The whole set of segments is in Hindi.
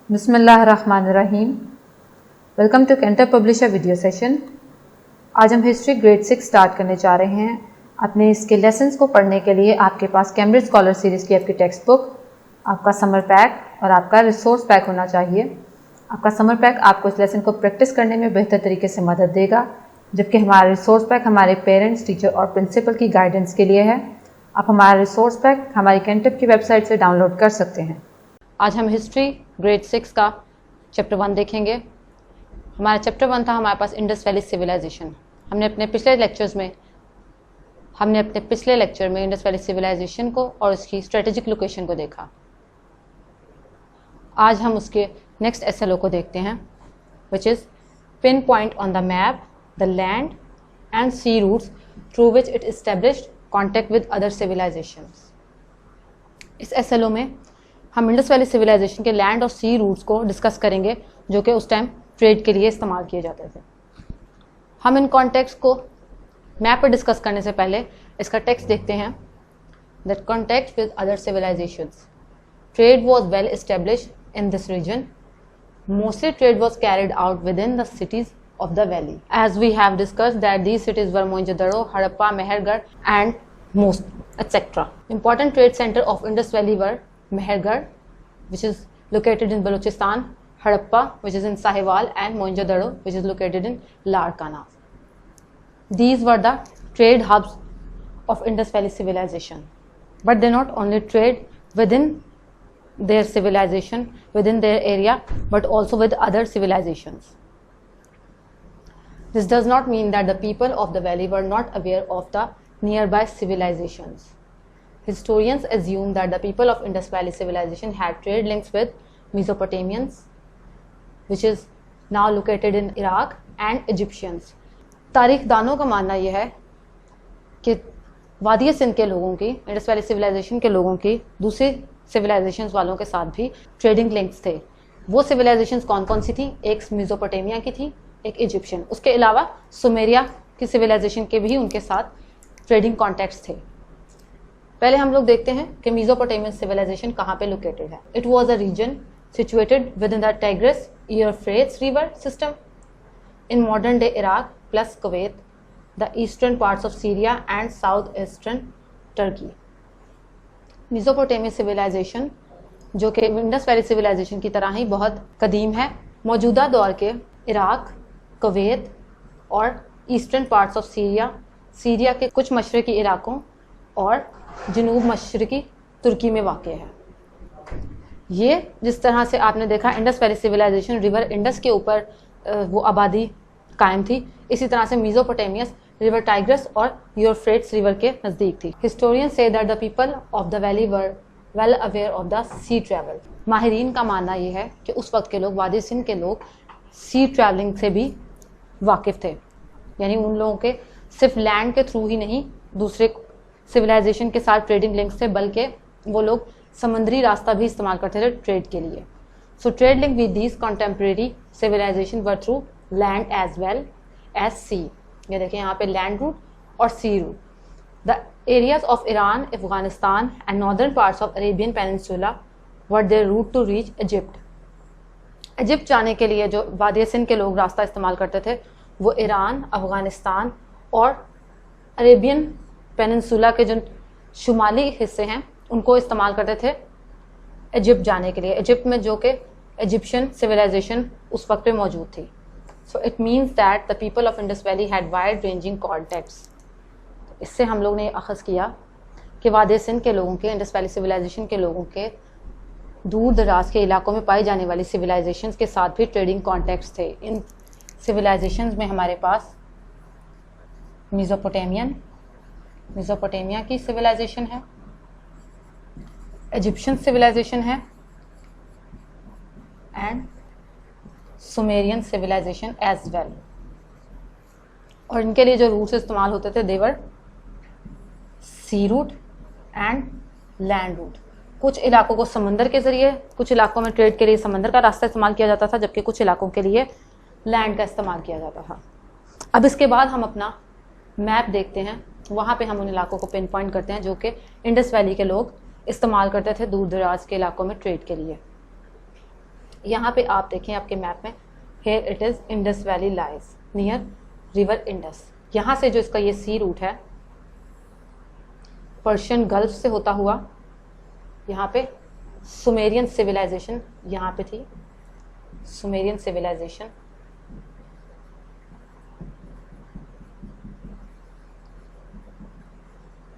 बिस्मिल्लाहिर्रहमानिर्रहीम। Welcome to Cantor publisher video session. आज हम हिस्ट्री ग्रेड 6 स्टार्ट करने जा रहे हैं। अपने इसके लेसन्स को पढ़ने के लिए आपके पास कैम्ब्रिज स्कॉलर सीरीज़ की आपकी टेक्स्ट बुक, आपका समर पैक और आपका रिसोर्स पैक होना चाहिए। आपका समर पैक आपको इस लेसन को प्रैक्टिस करने में बेहतर तरीके से मदद देगा, जबकि हमारा रिसोर्स पैक हमारे पेरेंट्स, टीचर और प्रिंसिपल की गाइडेंस के लिए है। आप हमारा रिसोर्स पैक हमारी कैंटर की वेबसाइट से डाउनलोड कर सकते हैं। आज हम हिस्ट्री ग्रेड 6 का चैप्टर 1 देखेंगे। हमारा चैप्टर 1 था हमारे पास इंडस वैली सिविलाइजेशन। हमने अपने पिछले लेक्चर में इंडस वैली सिविलाइजेशन को और उसकी स्ट्रेटेजिक लोकेशन को देखा। आज हम उसके नेक्स्ट एसएलओ को देखते हैं, which is pinpoint on the map the land and sea routes through which it established contact with other civilisations. इस एसएलओ में हम इंडस वैली सिविलाइजेशन के लैंड और सी रूट्स को डिस्कस करेंगे, जो कि उस टाइम ट्रेड के लिए इस्तेमाल किए जाते थे। हम इन कॉन्टेक्स्ट को मैप पर डिस्कस करने से पहले इसका टेक्स्ट देखते हैं। That contact with other civilisations, trade was well established in this region. Mostly trade was carried out within the cities of the valley. As we have discussed that these cities were Mohenjo-daro, Harappa, Mehergarh and Most, etc. Important trade center of Indus Valley were Mehergarh, which is located in Balochistan, Harappa, which is in Sahiwal, and Mohenjo-daro, which is located in Larkana. These were the trade hubs of Indus Valley civilization. But they not only trade within their civilization, within their area, but also with other civilizations. This does not mean that the people of the valley were not aware of the nearby civilizations. Historians assume that the people of Indus Valley civilization had trade links with Mesopotamians, which is now located in Iraq, and Egyptians. तारीखदानों का मानना यह है कि वादी सिंध के लोगों की, इंडस वैली सिविलाइजेशन के लोगों की दूसरी सिविलाइजेशंस वालों के साथ भी ट्रेडिंग लिंक्स थे। वो सिविलाइजेशंस कौन कौन सी थी? एक मेसोपोटामिया की थी, एक इजिप्शियन, उसके अलावा सुमेरिया की सिविलाइजेशन के भी उनके साथ ट्रेडिंग कॉन्टैक्ट्स थे। पहले हम लोग देखते हैं कि मेसोपोटामियन सिविलाइजेशन कहाँ पे लोकेटेड है। It was a region situated within the Tigris Euphrates river system in modern day Iraq plus Kuwait, the eastern parts of Syria and south eastern Turkey. Mesopotamian civilisation, जो कि इंडस वैली सिविलाइजेशन की तरह ही बहुत कदीम है, मौजूदा दौर के इराक, कुवैत और ईस्टर्न पार्ट्स ऑफ सीरिया के कुछ मशरकी इलाकों और जनूब मशरकी तुर्की में वाक़ है। ये जिस तरह से आपने देखा Indus valley civilization river Indus के ऊपर वो आबादी कायम थी, इसी तरह से मेसोपोटामियस रिवर टाइग्रिस और यूफ्रेट्स रिवर के नज़दीक थी। Historian say that the people of the valley were well aware of the sea travel. माहिरीन का मानना यह है कि उस वक्त के लोग, वादी सिंध के लोग, सी ट्रैवलिंग से भी वाकिफ़ थे। यानी उन लोगों के सिर्फ लैंड के थ्रू ही नहीं, दूसरे सिविलाइजेशन के साथ ट्रेडिंग लिंक्स थे, बल्कि वो लोग समुद्री रास्ता भी इस्तेमाल करते थे ट्रेड के लिए। So trade link with these contemporary civilization were through land as well as sea. ये देखिए यहाँ पे लैंड रूट और sea route. The areas of Iran, Afghanistan and northern parts of Arabian peninsula were their route to reach Egypt. Egypt जाने के लिए जो वादी सिंध के लोग रास्ता इस्तेमाल करते थे, वो ईरान, अफगानिस्तान और अरेबियन पेनिनसुला के जो शुमाली हिस्से हैं उनको इस्तेमाल करते थे इजिप्ट जाने के लिए। इजिप्ट में जो कि इजिप्शियन सिविलाइजेशन उस वक्त पे मौजूद थी। So it means that the people of Indus valley had wide ranging contacts. इससे हम लोग ने अखज़ किया कि वादी सिंध के लोगों के, इंडस वैली सिविलाइजेशन के लोगों के दूर दराज के इलाकों में पाई जाने वाली सिविलाइजेशंस के साथ भी ट्रेडिंग कॉन्टैक्ट्स थे। इन सिविलाइजेशंस में हमारे पास मेसोपोटामिया की सिविलाइजेशन है, इजिप्शियन सिविलाइजेशन है and Sumerian civilisation as well. और इनके लिए जो रूट्स इस्तेमाल होते थे, there were sea route and land route. कुछ इलाकों को समंदर के ज़रिए, कुछ इलाकों में ट्रेड के लिए समंदर का रास्ता इस्तेमाल किया जाता था, जबकि कुछ इलाकों के लिए लैंड का इस्तेमाल किया जाता था। अब इसके बाद हम अपना मैप देखते हैं। वहाँ पे हम उन इलाकों को पिन पॉइंट करते हैं जो कि इंडस वैली के लोग इस्तेमाल करते थे दूर दराज के इलाकों में ट्रेड के लिए। यहाँ पे आप देखें आपके मैप में, here it is Indus Valley lies near river Indus. यहाँ से जो इसका ये सी रूट है पर्शियन गल्फ से होता हुआ यहाँ पे सुमेरियन सिविलाइजेशन यहाँ पे थी, सुमेरियन सिविलाइजेशन।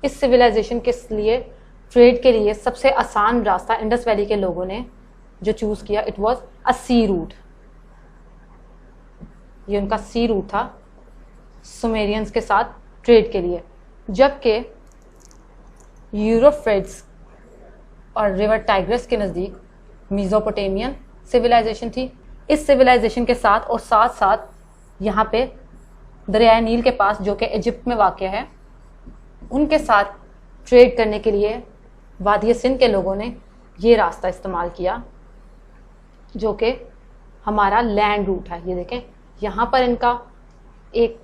इस सिविलाइजेशन के लिए ट्रेड के लिए सबसे आसान रास्ता इंडस वैली के लोगों ने जो चूज किया, it was a sea route. ये उनका सी रूट था सुमेरियंस के साथ ट्रेड के लिए। जबकि यूरोफ्रेट्स और रिवर टाइग्रिस के नज़दीक मेसोपोटामियन सिविलाइजेशन थी। इस सिविलाइजेशन के साथ और साथ साथ यहाँ पे दरियाए नील के पास जो कि इजिप्ट में वाक़या है, उनके साथ ट्रेड करने के लिए वादी सिंध के लोगों ने ये रास्ता इस्तेमाल किया जो कि हमारा लैंड रूट है। ये देखें यहाँ पर इनका एक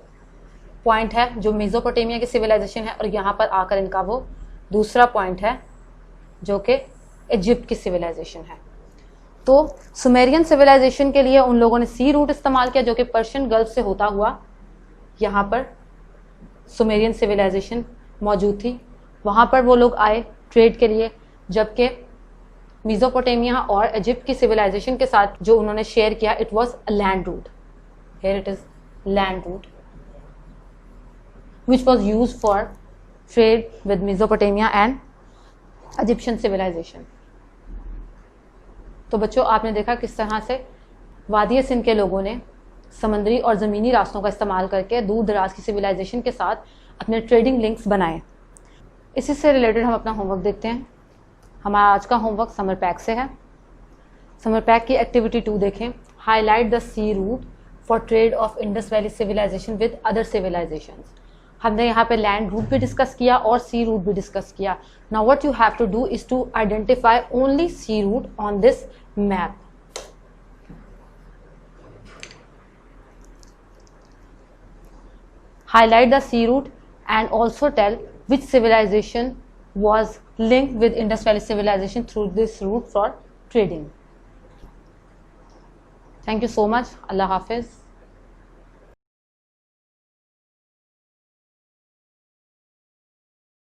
पॉइंट है जो मेसोपोटामिया की सिविलाइजेशन है, और यहाँ पर आकर इनका वो दूसरा पॉइंट है जो कि इजिप्ट की सिविलाइजेशन है। तो सुमेरियन सिविलाइजेशन के लिए उन लोगों ने सी रूट इस्तेमाल किया जो कि पर्शियन गल्फ से होता हुआ यहाँ पर सुमेरियन सिविलाइजेशन मौजूद थी। वहाँ पर वो लोग आए ट्रेड के लिए, जबकि मेसोपोटामिया और इजिप्ट की सिविलाइजेशन के साथ जो उन्होंने शेयर किया, it was a land route. Here it is land route which was used for trade with Mesopotamia and Egyptian civilization। तो बच्चों आपने देखा किस तरह से वादी सिंध के लोगों ने समंदरी और ज़मीनी रास्तों का इस्तेमाल करके दूर दराज की सिविलाइजेशन के साथ अपने ट्रेडिंग लिंक्स बनाए। इसी से रिलेटेड हम अपना होमवर्क देखते हैं। हमारा आज का होमवर्क समर पैक से है। समर पैक की एक्टिविटी 2 देखें, highlight the sea route for trade of Indus valley civilisation with other civilisations. हमने यहाँ पे लैंड रूट भी डिस्कस किया और सी रूट भी डिस्कस किया। Now what you have to do is to identify only sea route on this map. Highlight the sea route and also tell which civilization was linked with Indus Valley civilization through this route for trading. Thank you so much. Allah Hafiz.